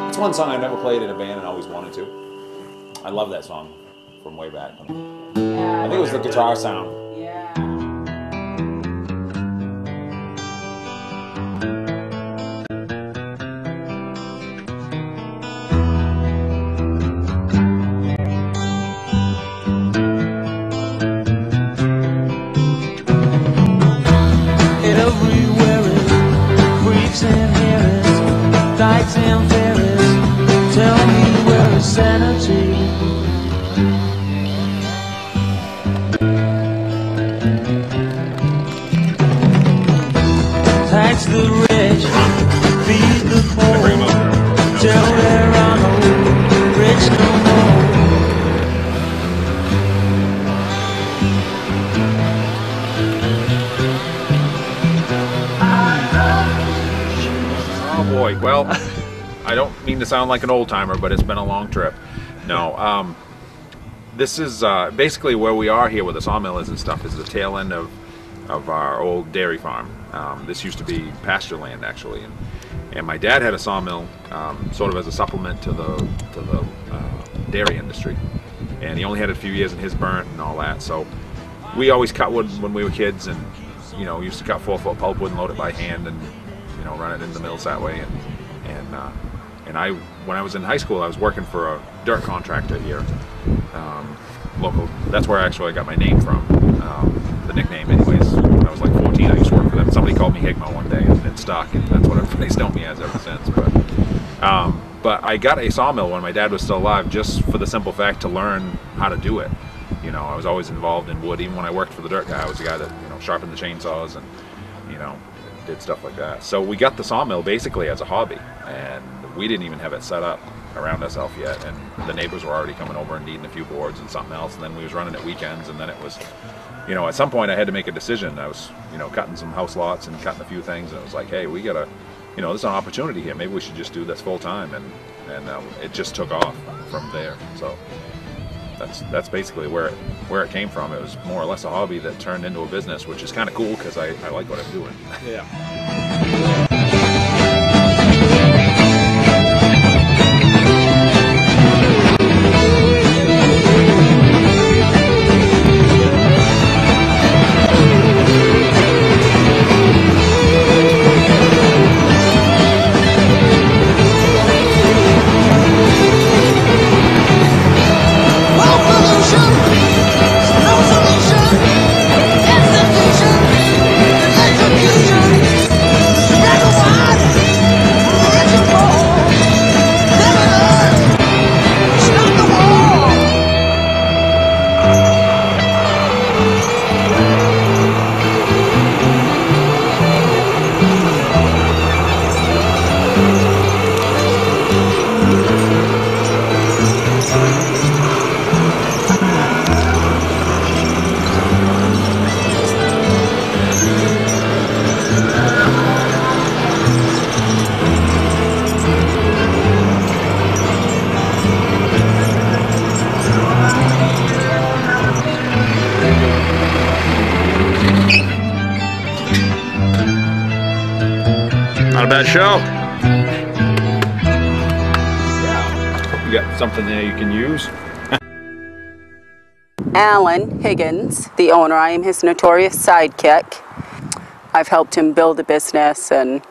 It's one song I've never played in a band and always wanted to. I love that song from way back. Yeah, I think it was the guitar sound. yeah. Everywhere is freaks and heroes, dykes and fairies. Tell me where is sanity? Tax the rich, feed the poor. Tell there are no rich no more. Oh boy, well, I don't mean to sound like an old timer, but it's been a long trip. No, this is basically where we are here with the sawmill is and stuff, is the tail end of our old dairy farm. This used to be pasture land actually, and my dad had a sawmill sort of as a supplement to the dairy industry, and he only had a few years in his burnt and all that, so we always cut wood when we were kids, and you know, used to cut 4-foot pulpwood and load it by hand and, you know, run it in the mills that way. And I, when I was in high school, I was working for a dirt contractor here, local. That's where actually I got my name from, the nickname anyways. When I was like 14, I used to work for them. Somebody called me Higmo one day, and it stuck, and that's what everybody's known me as ever since. But I got a sawmill when my dad was still alive, just for the simple fact to learn how to do it. You know, I was always involved in wood. Even when I worked for the dirt guy, I was the guy that, you know, sharpened the chainsaws and, you know, did stuff like that. So we got the sawmill basically as a hobby, and we didn't even have it set up around ourselves yet, and the neighbors were already coming over and needing a few boards and something else, and then we was running at weekends, and then it was, you know, at some point I had to make a decision. I was, you know, cutting some house lots and cutting a few things, and it was like, hey, we gotta, you know, there's an opportunity here, maybe we should just do this full time, and it just took off from there. So that's basically where it came from. It was more or less a hobby that turned into a business, which is kind of cool because I like what I'm doing. Yeah. Not a bad show. Yeah. You got something there you can use. Alan Higgins, the owner. I am his notorious sidekick. I've helped him build a business and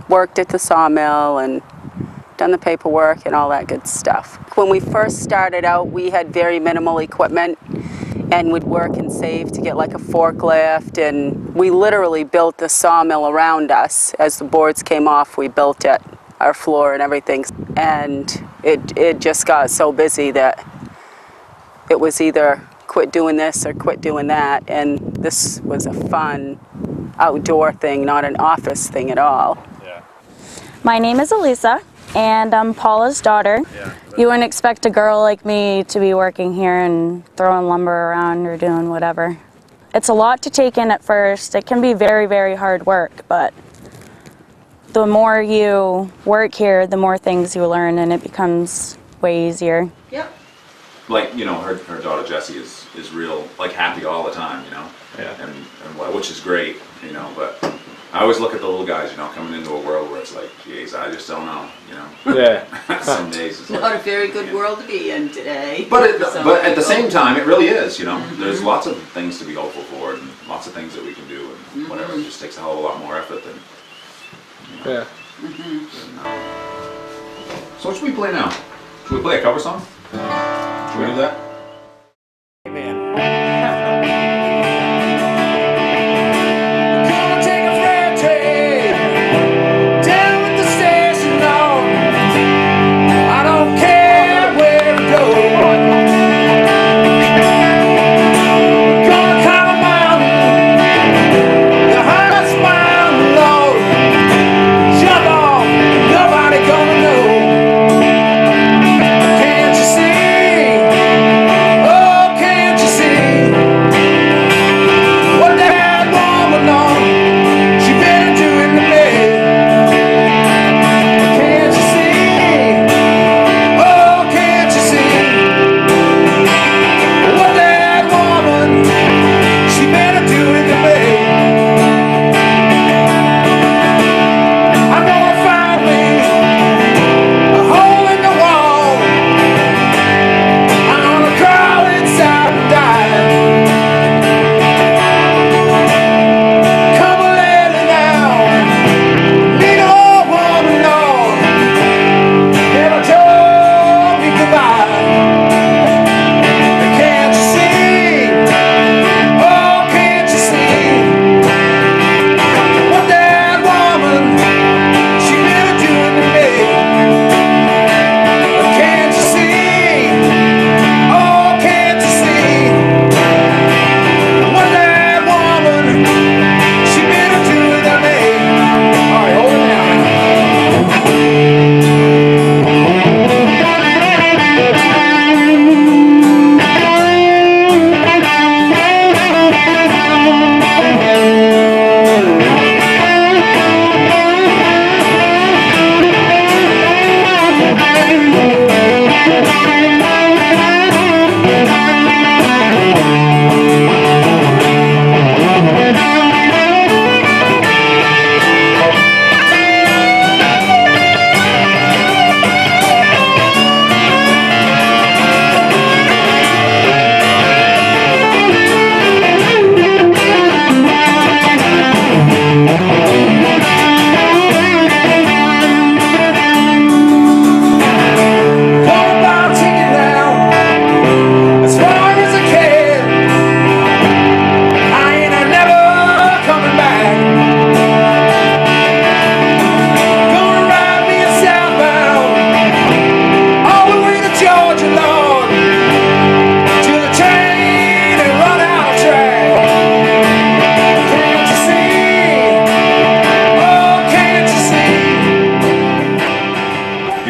worked at the sawmill and done the paperwork and all that good stuff. When we first started out, we had very minimal equipment and would work and save to get like a forklift, and we literally built the sawmill around us. As the boards came off, we built it, our floor and everything, and it just got so busy that it was either quit doing this or quit doing that, and this was a fun outdoor thing, not an office thing at all. Yeah. My name is Elisa. and I'm Paula's daughter. You wouldn't expect a girl like me to be working here and throwing lumber around or doing whatever. It's a lot to take in at first. It can be very, very hard work, but the more you work here, the more things you learn, and it becomes way easier. Yep. Like, you know, her daughter Jessie is real, like, happy all the time, you know? Yeah. And which is great, you know, but I always look at the little guys, you know, coming into a world where it's like, geez, I just don't know, you know? Yeah. Some days it's like, Not a very good world to be in today. But at the same time, it really is, you know? There's lots of things to be hopeful for and lots of things that we can do and whatever. It just takes a hell of a lot more effort than, you know, Yeah. So what should we play now? Should we play a cover song? Should we do that?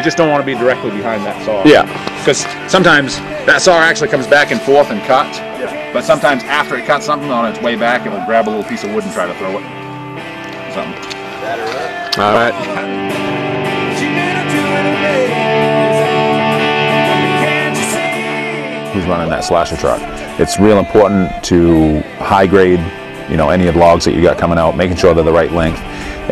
Just don't want to be directly behind that saw. Yeah. Because sometimes that saw actually comes back and forth and cuts. Yeah. But sometimes after it cuts something on its way back, it will grab a little piece of wood and try to throw it. Something. All right. Who's running that slasher truck? It's real important to high grade, you know, any of the logs that you got coming out, making sure they're the right length.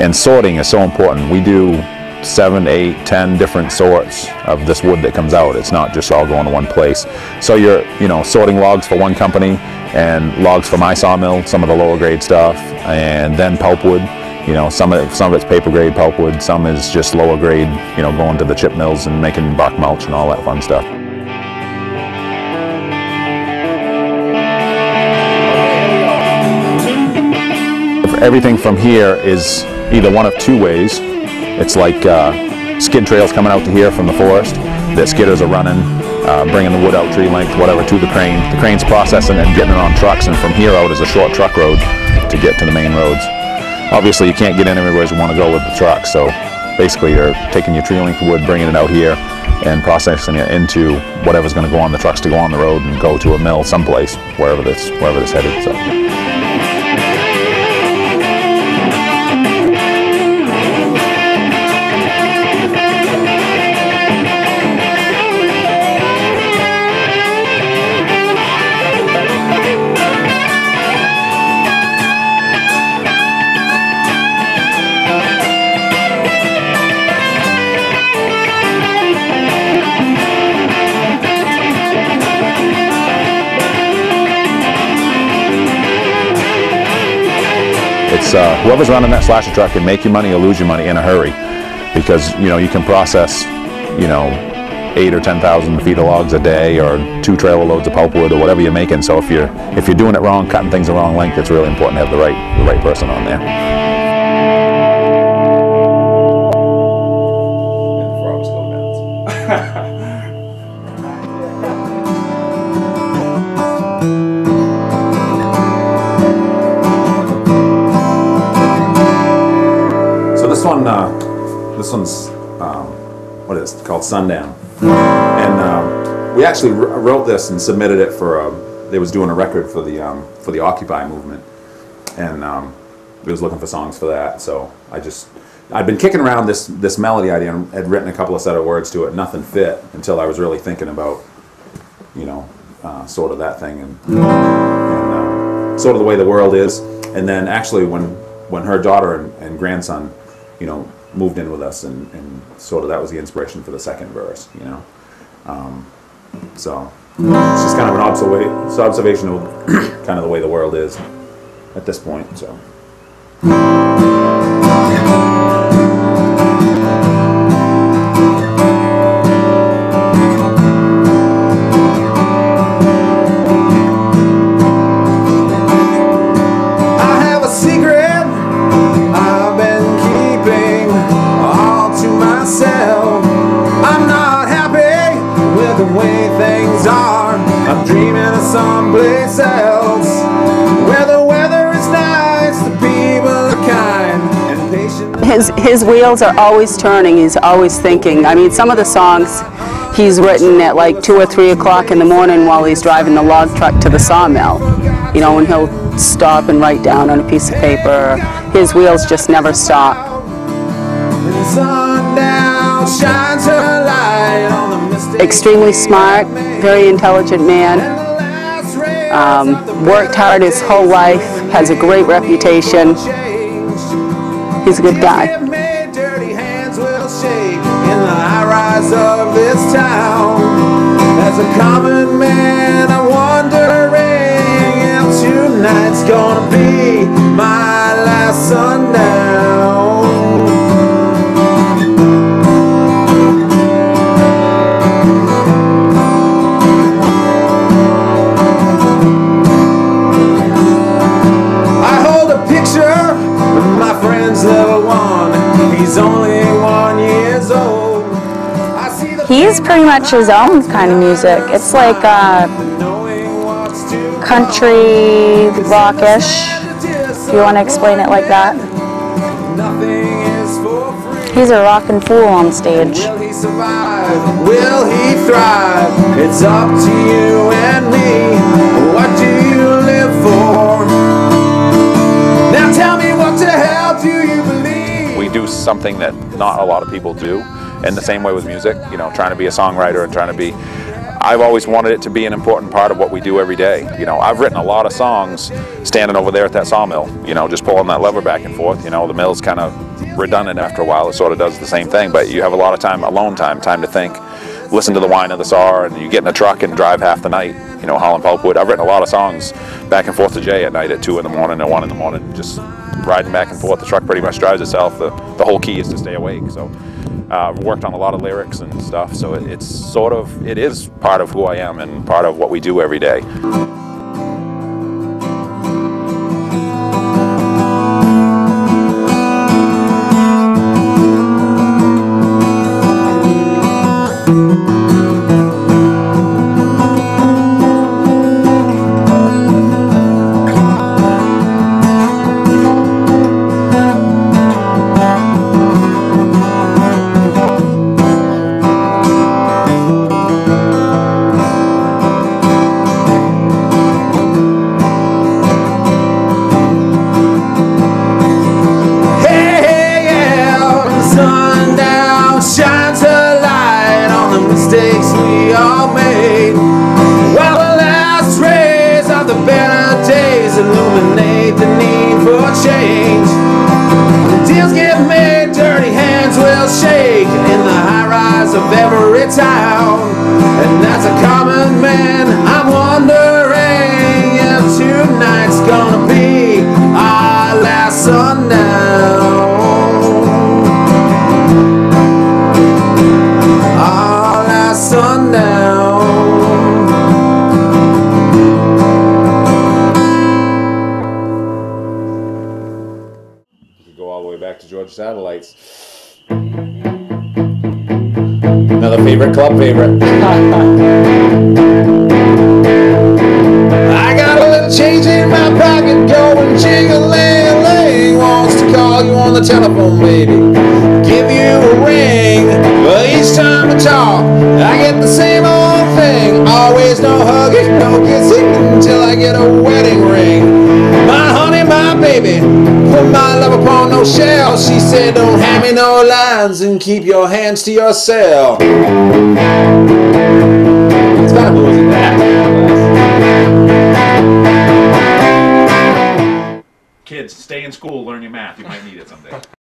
And sorting is so important. We do 7, 8, 10 different sorts of this wood that comes out. It's not just all going to one place. So you're, you know, sorting logs for one company and logs for my sawmill, some of the lower grade stuff, and then pulpwood. You know, some of it's paper grade pulpwood, some is just lower grade, you know, going to the chip mills and making bark mulch and all that fun stuff. Everything from here is either one of two ways. It's like skid trails coming out to here from the forest that skidders are running, bringing the wood out tree length, whatever, to the crane. The crane's processing and getting it on trucks, and from here out is a short truck road to get to the main roads. Obviously you can't get in everywhere you want to go with the truck, so basically you're taking your tree length wood, bringing it out here, and processing it into whatever's going to go on the trucks to go on the road and go to a mill someplace, wherever this headed. So. It's whoever's running that slasher truck can make you money or lose your money in a hurry, because you can process 8 or 10,000 feet of logs a day, or 2 trailer loads of pulpwood, or whatever you're making. So if you're doing it wrong, cutting things the wrong length, it's really important to have the right person on there. This one's what is it called, Sundown, and we actually wrote this and submitted it for they was doing a record for the Occupy movement, and we was looking for songs for that. So I'd been kicking around this melody idea and had written a couple of set of words to it. Nothing fit until I was really thinking about sort of that thing and sort of the way the world is. And then actually when her daughter and grandson moved in with us, and sort of that was the inspiration for the second verse, so it's just kind of an observation of kind of the way the world is at this point. So. Someplace else, where the weather is nice, the people are kind and patient. His wheels are always turning. He's always thinking. I mean, some of the songs he's written at like 2 or 3 o'clock in the morning while he's driving the log truck to the sawmill. And he'll stop and write down on a piece of paper. His wheels just never stop. Sundown shines her light on the mystic. Extremely smart, very intelligent man. Worked hard his whole life, has a great reputation. He's a good guy. Dirty hands will shake in the high-rise of this town. As a common man, I'm wondering if tonight's gonna be my last sundown. He's only 1 year old. He's pretty much his own kind of music. It's like country rockish, if you want to explain it like that. He's a rockin' fool on stage. Will he survive? Will he thrive? It's up to you and me. What do you live for? Now tell me, what the hell do you believe? We do something that not a lot of people do, and the same way with music, trying to be a songwriter and trying to be, I've always wanted it to be an important part of what we do every day. I've written a lot of songs standing over there at that sawmill, just pulling that lever back and forth. The mill's kind of redundant after a while. It sort of does the same thing, but you have a lot of time, alone time to think, listen to the whine of the saw, and you get in a truck and drive half the night, hauling pulpwood. I've written a lot of songs back and forth to Jay at night at 2 in the morning and 1 in the morning, just riding back and forth. The truck pretty much drives itself. The whole key is to stay awake. So I've worked on a lot of lyrics and stuff, so it is part of who I am and part of what we do every day. sundown. All last sundown. You could go all the way back to George Satellites. Another favorite club favorite. I got a little change in my pocket going jing-a-ling-a-ling. Wants to call you on the telephone, baby, give you a ring. But each time I talk, I get the same old thing. Always no hugging, no kissing until I get a wedding ring. My honey, my baby, put my love upon no shell. She said, don't hand me no lines and keep your hands to yourself. It's kind of bluesy that. Kids, stay in school, learn your math. You might need it someday.